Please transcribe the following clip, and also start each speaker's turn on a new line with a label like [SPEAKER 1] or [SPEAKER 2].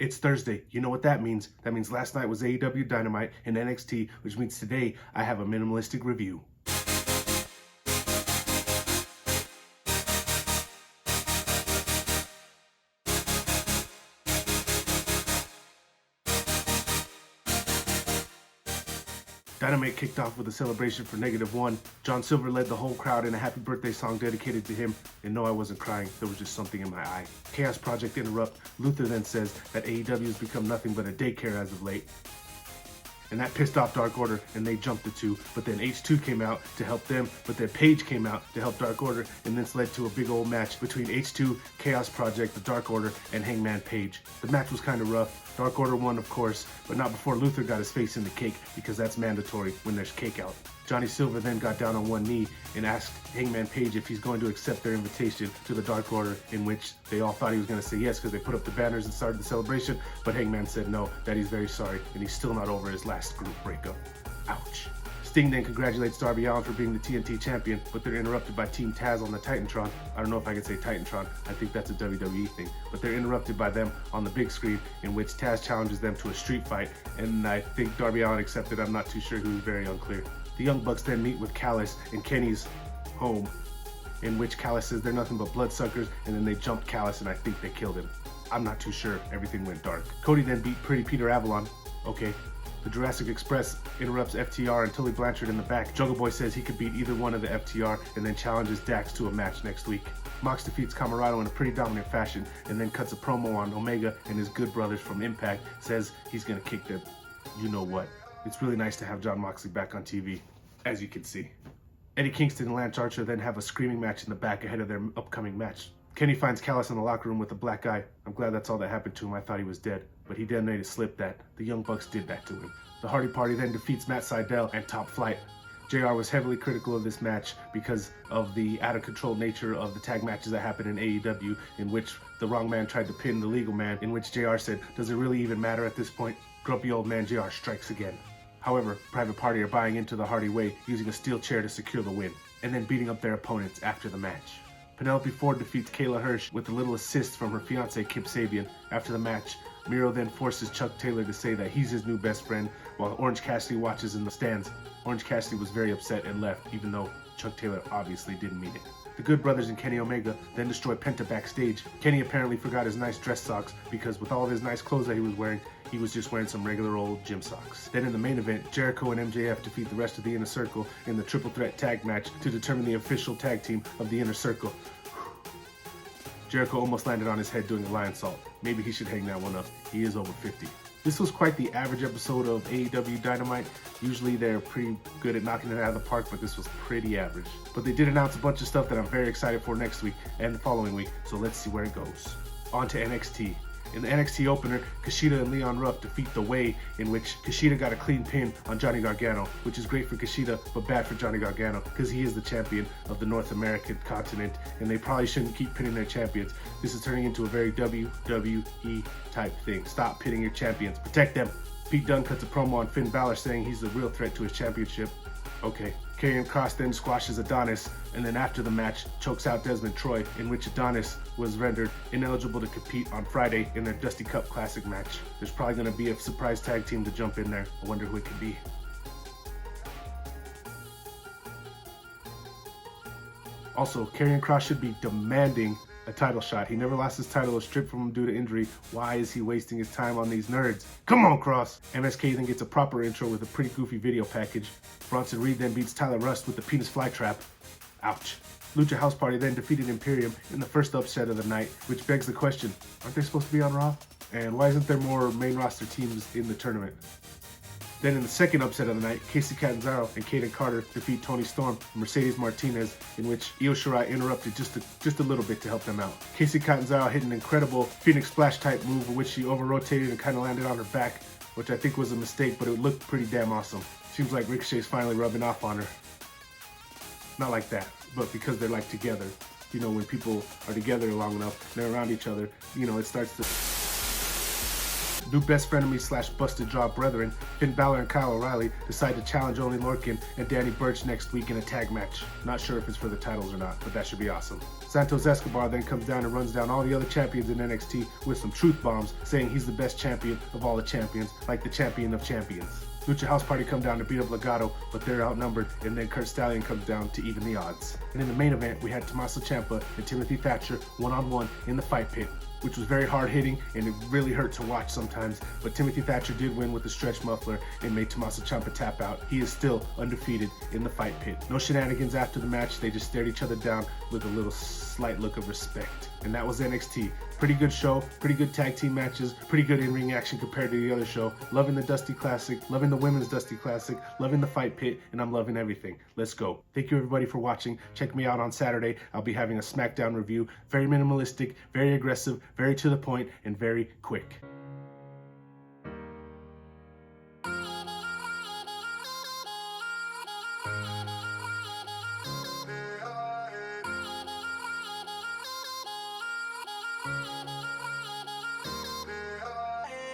[SPEAKER 1] It's Thursday. You know what that means. That means last night was AEW Dynamite and NXT, which means today I have a minimalistic review. Dynamite kicked off with a celebration for -1. John Silver led the whole crowd in a happy birthday song dedicated to him. And no, I wasn't crying. There was just something in my eye. Chaos Project interrupt. Luther then says that AEW has become nothing but a daycare as of late. And that pissed off Dark Order, and they jumped the two. But then H2 came out to help them, but then Paige came out to help Dark Order, and this led to a big old match between H2, Chaos Project, the Dark Order, and Hangman Page. The match was kind of rough. Dark Order won, of course, but not before Luther got his face in the cake, because that's mandatory when there's cake out. Johnny Silver then got down on one knee and asked Hangman Page if he's going to accept their invitation to the Dark Order, in which they all thought he was going to say yes because they put up the banners and started the celebration, but Hangman said no, that he's very sorry, and he's still not over his last group breakup. Ouch. Sting then congratulates Darby Allin for being the TNT champion, but they're interrupted by Team Taz on the Titantron. I don't know if I can say Titantron, I think that's a WWE thing, but they're interrupted by them on the big screen, in which Taz challenges them to a street fight, and I think Darby Allin accepted. I'm not too sure, he was very unclear. The Young Bucks then meet with Callis in Kenny's home, in which Callis says they're nothing but bloodsuckers, and then they jumped Callis and I think they killed him. I'm not too sure, everything went dark. Cody then beat Pretty Peter Avalon. Okay. The Jurassic Express interrupts FTR and Tully Blanchard in the back. Jungle Boy says he could beat either one of the FTR and then challenges Dax to a match next week. Mox defeats Camarado in a pretty dominant fashion and then cuts a promo on Omega, and his good brothers from Impact says he's gonna kick them. You know what? It's really nice to have Jon Moxley back on TV, as you can see. Eddie Kingston and Lance Archer then have a screaming match in the back ahead of their upcoming match. Kenny finds Callis in the locker room with a black eye. I'm glad that's all that happened to him. I thought he was dead, but he then made it slip that the Young Bucks did that to him. The Hardy Party then defeats Matt Sydal and Top Flight. JR was heavily critical of this match because of the out-of-control nature of the tag matches that happened in AEW, in which the wrong man tried to pin the legal man, in which JR said, does it really even matter at this point? Grumpy old man JR strikes again. However, Private Party are buying into the Hardy way, using a steel chair to secure the win, and then beating up their opponents after the match. Penelope Ford defeats Kayla Hirsch with a little assist from her fiance Kip Sabian. After the match, Miro then forces Chuck Taylor to say that he's his new best friend, while Orange Cassidy watches in the stands. Orange Cassidy was very upset and left, even though Chuck Taylor obviously didn't mean it. The Good Brothers and Kenny Omega then destroy Penta backstage. Kenny apparently forgot his nice dress socks because with all of his nice clothes that he was just wearing some regular old gym socks. Then in the main event, Jericho and MJF defeat the rest of the Inner Circle in the Triple Threat Tag match to determine the official tag team of the Inner Circle. Jericho almost landed on his head doing a lion salt. Maybe he should hang that one up. He is over 50. This was quite the average episode of AEW Dynamite. Usually they're pretty good at knocking it out of the park, but this was pretty average. But they did announce a bunch of stuff that I'm very excited for next week and the following week, so let's see where it goes. On to NXT. In the NXT opener, Kushida and Leon Ruff defeat The Way, in which Kushida got a clean pin on Johnny Gargano, which is great for Kushida, but bad for Johnny Gargano, because he is the champion of the North American continent, and they probably shouldn't keep pinning their champions. This is turning into a very WWE type thing. Stop pinning your champions. Protect them. Pete Dunne cuts a promo on Finn Balor saying he's the real threat to his championship. Okay. Karrion Kross then squashes Adonis, and then after the match, chokes out Desmond Troy, in which Adonis was rendered ineligible to compete on Friday in their Dusty Cup Classic match. There's probably going to be a surprise tag team to jump in there. I wonder who it could be. Also, Karrion Kross should be demanding a title shot. He never lost his title, was stripped from him due to injury. Why is he wasting his time on these nerds? Come on, Kross! MSK then gets a proper intro with a pretty goofy video package. Bronson Reed then beats Tyler Rust with the penis flytrap. Ouch. Lucha House Party then defeated Imperium in the first upset of the night, which begs the question, aren't they supposed to be on Raw? And why isn't there more main roster teams in the tournament? Then in the second upset of the night, Casey Catanzaro and Kaden Carter defeat Tony Storm and Mercedes Martinez, in which Io Shirai interrupted just a little bit to help them out. Casey Catanzaro hit an incredible Phoenix Splash type move in which she over-rotated and kind of landed on her back, which I think was a mistake, but it looked pretty damn awesome. Seems like Ricochet's finally rubbing off on her. Not like that, but because they're like together. You know, when people are together long enough, they're around each other, you know, it starts to... New best frenemy slash busted jaw brethren, Finn Balor and Kyle O'Reilly, decide to challenge Only Lorcan and Danny Burch next week in a tag match. Not sure if it's for the titles or not, but that should be awesome. Santos Escobar then comes down and runs down all the other champions in NXT with some truth bombs, saying he's the best champion of all the champions, like the champion of champions. Lucha House Party come down to beat up Legado, but they're outnumbered, and then Kurt Stallion comes down to even the odds. And in the main event, we had Tommaso Ciampa and Timothy Thatcher one-on-one in the fight pit, which was very hard-hitting, and it really hurt to watch sometimes, but Timothy Thatcher did win with the stretch muffler and made Tommaso Ciampa tap out. He is still undefeated in the fight pit. No shenanigans after the match, they just stared each other down with a little slight look of respect. And that was NXT. Pretty good show, pretty good tag team matches, pretty good in-ring action compared to the other show. Loving the Dusty Classic, loving the Women's Dusty Classic, loving the fight pit, and I'm loving everything. Let's go. Thank you everybody for watching. Check me out on Saturday. I'll be having a SmackDown review. Very minimalistic, very aggressive, very to the point, and very quick.